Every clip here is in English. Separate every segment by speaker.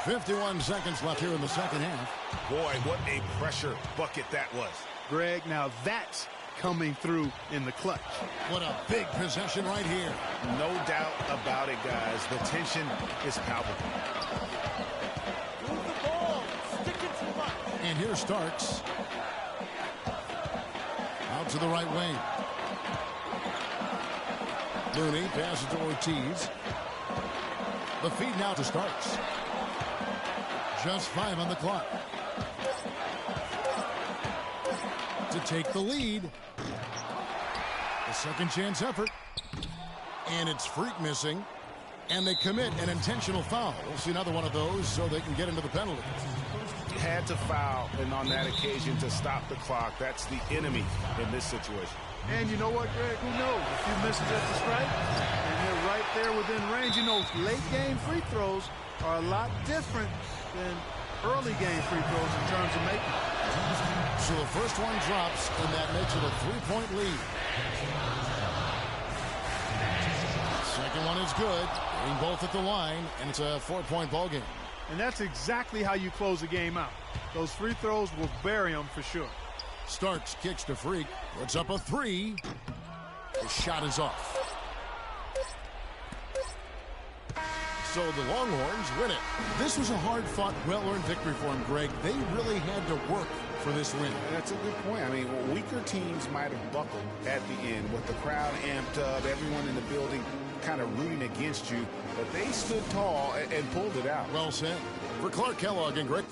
Speaker 1: 51 seconds left here in the second half.
Speaker 2: Boy, what a pressure bucket that was.
Speaker 3: Greg, now that's coming through in the clutch.
Speaker 1: What a big possession right here.
Speaker 2: No doubt about it, guys. The tension is palpable.
Speaker 4: Move the ball. Stick it to the line.
Speaker 1: And here's Starks. Out to the right wing. Looney passes to Ortiz. The feed now to Starks. Just 5 on the clock. To take the lead. A second chance effort. And it's Freak missing. And they commit an intentional foul. We'll see another one of those so they can get into the penalty.
Speaker 2: Had to foul, and on that occasion to stop the clock. That's the enemy in this situation.
Speaker 3: And you know what, Greg? Who knows? A few misses at the stripe, and they're right there within range. You know, late-game free throws are a lot different than early-game free throws in terms of making.
Speaker 1: So the first one drops, and that makes it a 3-point lead. Second one is good. Getting both at the line, and it's a 4-point ball game.
Speaker 3: And that's exactly how you close a game out. Those free throws will bury them for sure.
Speaker 1: Starks kicks to Freak. Puts up a 3. The shot is off. So the Longhorns win it. This was a hard-fought, well-earned victory for them, Greg. They really had to work for this win.
Speaker 2: That's a good point. I mean, weaker teams might have buckled at the end with the crowd amped up, everyone in the building kind of rooting against you, but they stood tall and pulled it out.
Speaker 1: Well said. For Clark Kellogg and Greg.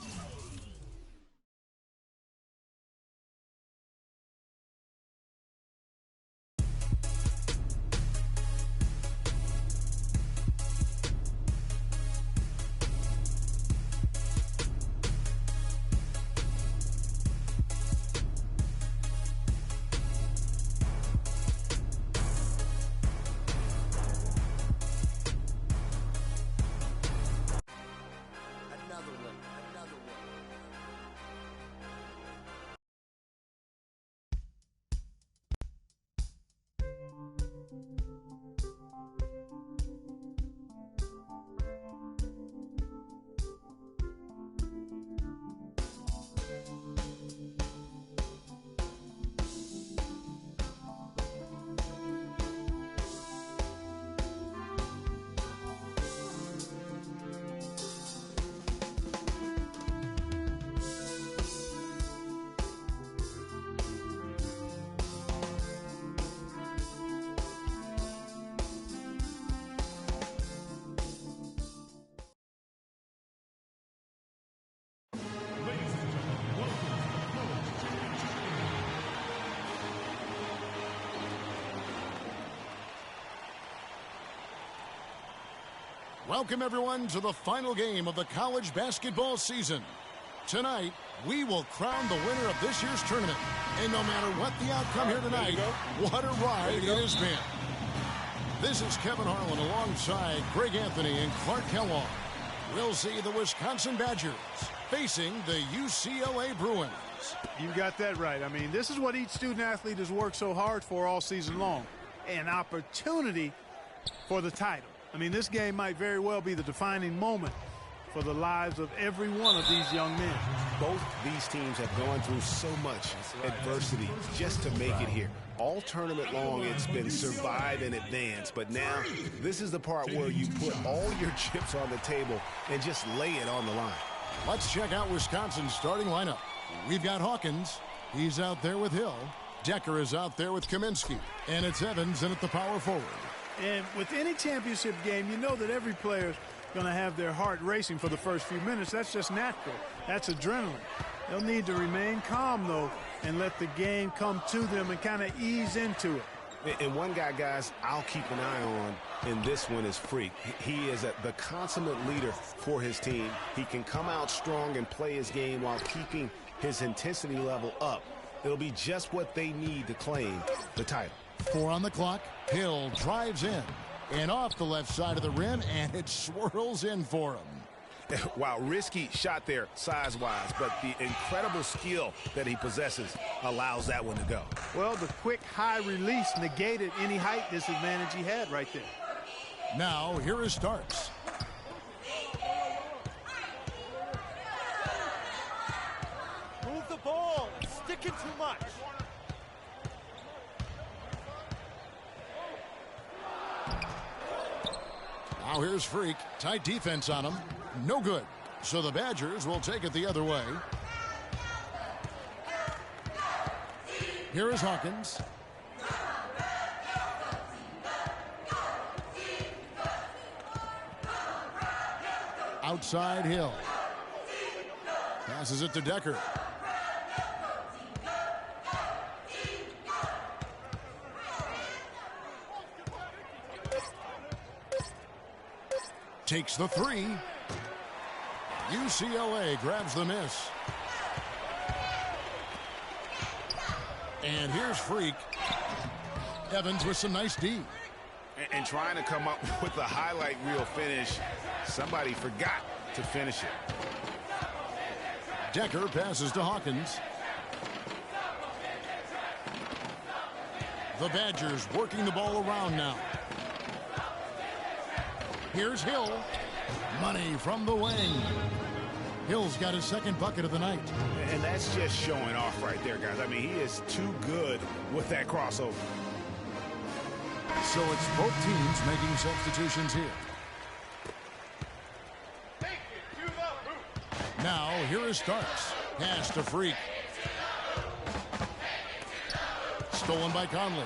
Speaker 1: Welcome, everyone, to the final game of the college basketball season. Tonight, we will crown the winner of this year's tournament. And no matter what the outcome here tonight, what a ride it has been. This is Kevin Harlan alongside Greg Anthony and Clark Kellogg. We'll see the Wisconsin Badgers facing the UCLA Bruins.
Speaker 3: You got that right. I mean, this is what each student-athlete has worked so hard for all season long. An opportunity for the title. I mean, this game might very well be the defining moment for the lives of every one of these young men.
Speaker 2: Both these teams have gone through so much adversity just to make it here. All tournament long, it's been survive and advance. But now, this is the part where you put all your chips on the table and just lay it on the line.
Speaker 1: Let's check out Wisconsin's starting lineup. We've got Hawkins. He's out there with Hill. Decker is out there with Kaminsky. And it's Evans in at the power forward.
Speaker 3: And with any championship game, you know that every player's going to have their heart racing for the first few minutes. That's just natural. That's adrenaline. They'll need to remain calm, though, and let the game come to them and kind of ease into it.
Speaker 2: And one guy, guys, I'll keep an eye on in this one is Freak. He is the consummate leader for his team. He can come out strong and play his game while keeping his intensity level up. It'll be just what they need to claim the title.
Speaker 1: 4 on the clock. Hill drives in and off the left side of the rim, and it swirls in for him.
Speaker 2: Wow, risky shot there size-wise, but the incredible skill that he possesses allows that one to go.
Speaker 3: Well, the quick high release negated any height disadvantage he had right there.
Speaker 1: Now, here is Starks.
Speaker 4: sticking too much.
Speaker 1: Now here's Freak. Tight defense on him. No good. So the Badgers will take it the other way. Here is Hawkins. Outside Hill. Passes it to Decker. Takes the three. UCLA grabs the miss. And here's Freak. Evans with some nice D.
Speaker 2: And trying to come up with the highlight reel finish. Somebody forgot to finish it.
Speaker 1: Decker passes to Hawkins. The Badgers working the ball around now. Here's Hill. Money from the wing. Hill's got his second bucket of the night.
Speaker 2: And that's just showing off right there, guys. I mean, he is too good with that crossover.
Speaker 1: So it's both teams making substitutions here. Now, here is Starks. Pass to Freak. Stolen by Conley.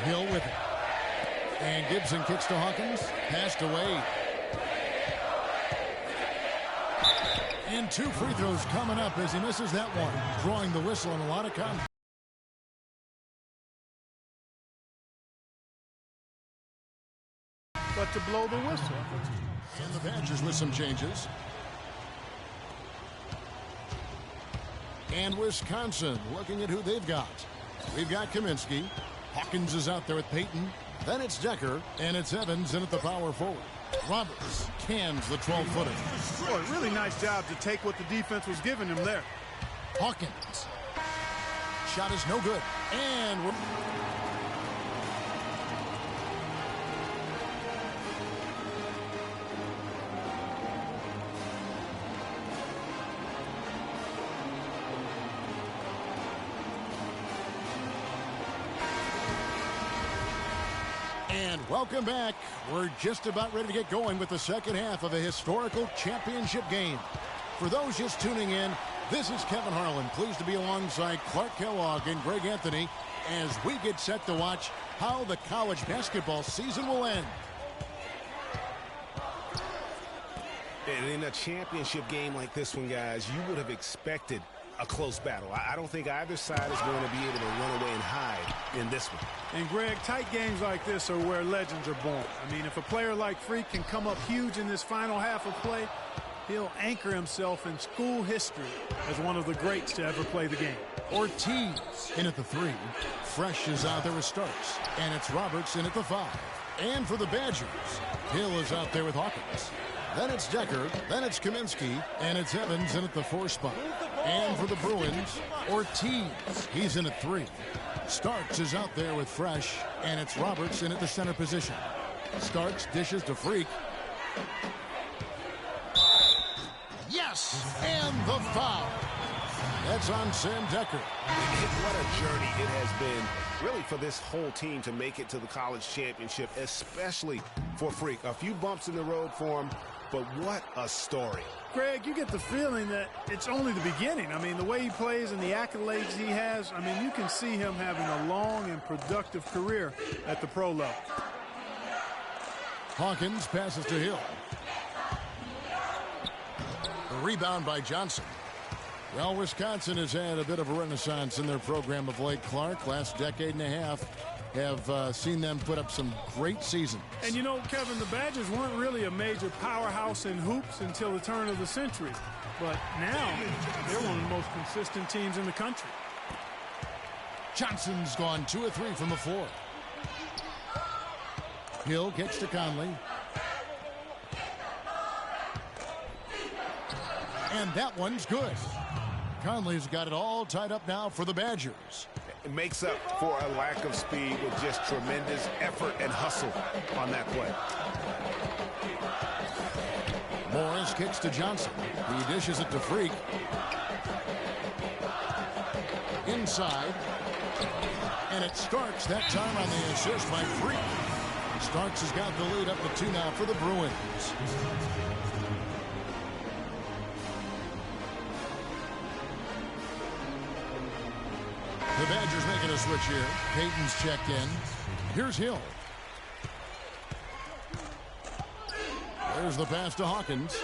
Speaker 1: Hill with it. And Gibson kicks to Hawkins. Passed away. And 2 free throws coming up as he misses that one. Drawing the whistle and a lot of confidence.
Speaker 3: But to blow the whistle.
Speaker 1: And the Badgers with some changes. And Wisconsin looking at who they've got. We've got Kaminsky. Hawkins is out there with Payton. Then it's Decker. And it's Evans in at the power forward. Roberts cans the 12-footer.
Speaker 3: Boy, really nice job to take what the defense was giving him there.
Speaker 1: Hawkins. Shot is no good. And we're... Welcome back. We're just about ready to get going with the second half of a historical championship game. For those just tuning in, this is Kevin Harlan, pleased to be alongside Clark Kellogg and Greg Anthony as we get set to watch how the college basketball season will end.
Speaker 2: And in a championship game like this one, guys, you would have expected a close battle. I don't think either side is going to be able to run away and hide in this one.
Speaker 3: And Greg, tight games like this are where legends are born. I mean, if a player like Freak can come up huge in this final half of play, he'll anchor himself in school history as one of the greats to ever play the game.
Speaker 1: Ortiz in at the 3. Fresh is out there with Starks. And it's Roberts in at the 5. And for the Badgers, Hill is out there with Hawkins. Then it's Decker. Then it's Kaminsky. And it's Evans in at the 4 spot. And for the Bruins, Ortiz. He's in at 3. Starks is out there with Fresh. And it's Roberts in at the center position. Starks dishes to Freak. Yes! And the foul. That's on Sam Decker.
Speaker 2: What a journey it has been, really, for this whole team to make it to the college championship, especially for Freak. A few bumps in the road for him, but what a story.
Speaker 3: Greg, you get the feeling that it's only the beginning. I mean, the way he plays and the accolades he has, I mean, you can see him having a long and productive career at the pro level.
Speaker 1: Hawkins passes to Hill. The rebound by Johnson. Well, Wisconsin has had a bit of a renaissance in their program of late, Clark. Last decade and a half have seen them put up some great seasons.
Speaker 3: And you know, Kevin, the Badgers weren't really a major powerhouse in hoops until the turn of the century. But now, they're one of the most consistent teams in the country.
Speaker 1: Johnson's gone 2 of 3 from the floor. Hill gets to Conley. And that one's good. Conley's got it all tied up now for the Badgers.
Speaker 2: It makes up for a lack of speed with just tremendous effort and hustle on that play.
Speaker 1: Morris kicks to Johnson. He dishes it to Freak. Inside. And it's Starks that time on the assist by Freak. Starks has got the lead up to 2 now for the Bruins. The Badgers making a switch here. Payton's checked in. Here's Hill. There's the pass to Hawkins.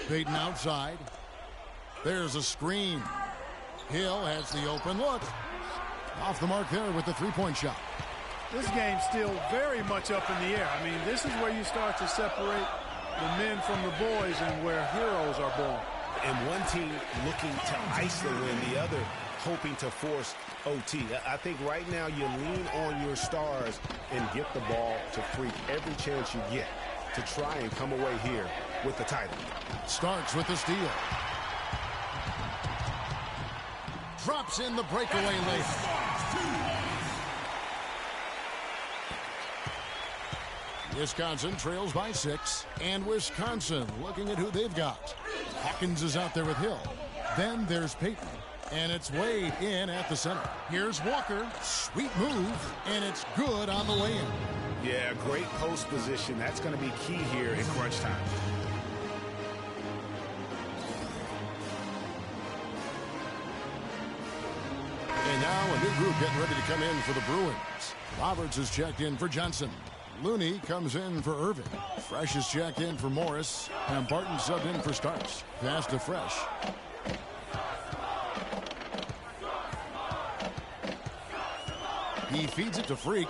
Speaker 1: Payton outside. There's a screen. Hill has the open look. Off the mark there with the three-point shot.
Speaker 3: This game's still very much up in the air. I mean, this is where you start to separate the men from the boys and where heroes are born.
Speaker 2: And one team looking to ice the win, the other hoping to force OT. I think right now you lean on your stars and get the ball to Freak every chance you get to try and come away here with the title.
Speaker 1: Starks with the steal. Drops in the breakaway layup. Wisconsin trails by 6. And Wisconsin looking at who they've got. Hawkins is out there with Hill. Then there's Payton. And it's Wade in at the center. Here's Walker. Sweet move. And it's good on the way in.
Speaker 2: Yeah, great post position. That's going to be key here in crunch time.
Speaker 1: And now a new group getting ready to come in for the Bruins. Roberts is checked in for Johnson. Looney comes in for Irving. Fresh is checked in for Morris. And Barton subbed in for Starks. Pass to Fresh. He feeds it to Freak.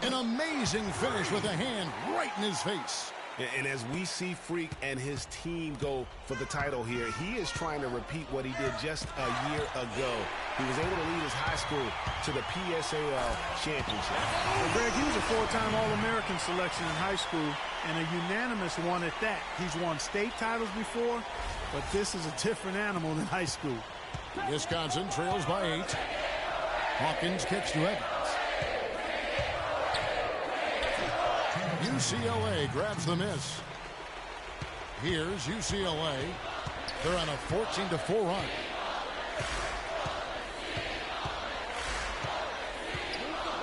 Speaker 1: An amazing finish with a hand right in his face.
Speaker 2: And as we see Freak and his team go for the title here, he is trying to repeat what he did just a year ago. He was able to lead his high school to the PSAL championship.
Speaker 3: Well, Greg, he was a 4-time All-American selection in high school and a unanimous one at that. He's won state titles before, but this is a different animal than high school.
Speaker 1: Wisconsin trails by 8. Hawkins kicks to Evans. UCLA grabs the miss. Here's UCLA. They're on a 14-4 run.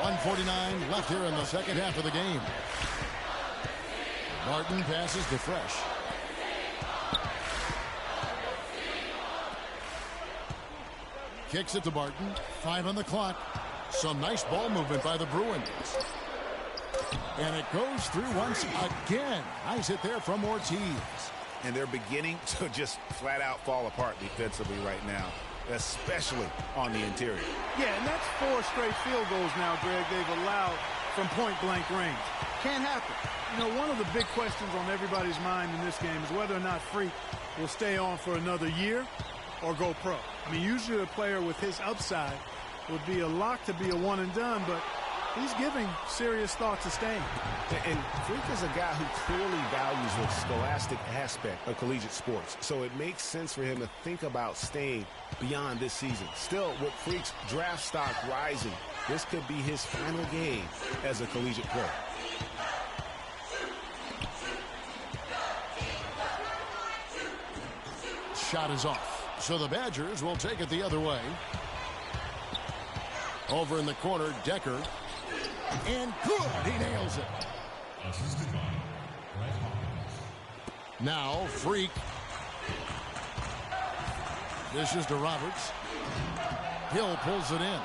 Speaker 1: .149 left here in the second half of the game. Martin passes to Fresh. Kicks it to Barton. 5 on the clock. Some nice ball movement by the Bruins. And it goes through once again. Nice hit there from Ortiz.
Speaker 2: And they're beginning to just flat out fall apart defensively right now, especially on the interior.
Speaker 3: Yeah, and that's 4 straight field goals now, Greg, they've allowed from point-blank range. Can't happen. You know, one of the big questions on everybody's mind in this game is whether or not Freak will stay on for another year or go pro. I mean, usually a player with his upside would be a lock to be a one-and-done, but he's giving serious thought to staying.
Speaker 2: And Freak is a guy who clearly values the scholastic aspect of collegiate sports. So it makes sense for him to think about staying beyond this season. Still, with Freak's draft stock rising, this could be his final game as a collegiate player.
Speaker 1: Shot is off. So the Badgers will take it the other way. Over in the corner, Decker. And good, he nails it. Now, Freak. Dishes to Roberts. Hill pulls it in.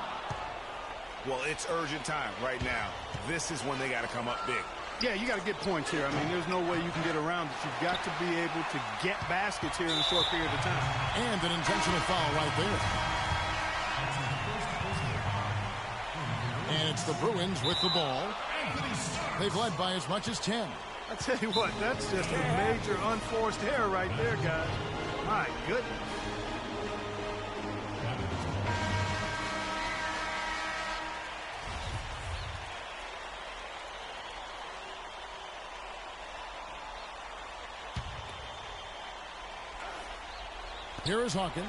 Speaker 2: Well, it's urgent time right now. This is when they got to come up big.
Speaker 3: Yeah, you got to get points here. I mean, there's no way you can get around it. You've got to be able to get baskets here in a short period of time.
Speaker 1: And an intentional foul right there. And it's the Bruins with the ball. They've led by as much as 10.
Speaker 3: I tell you what, that's just a major unforced error right there, guys. My goodness.
Speaker 1: Here is Hawkins.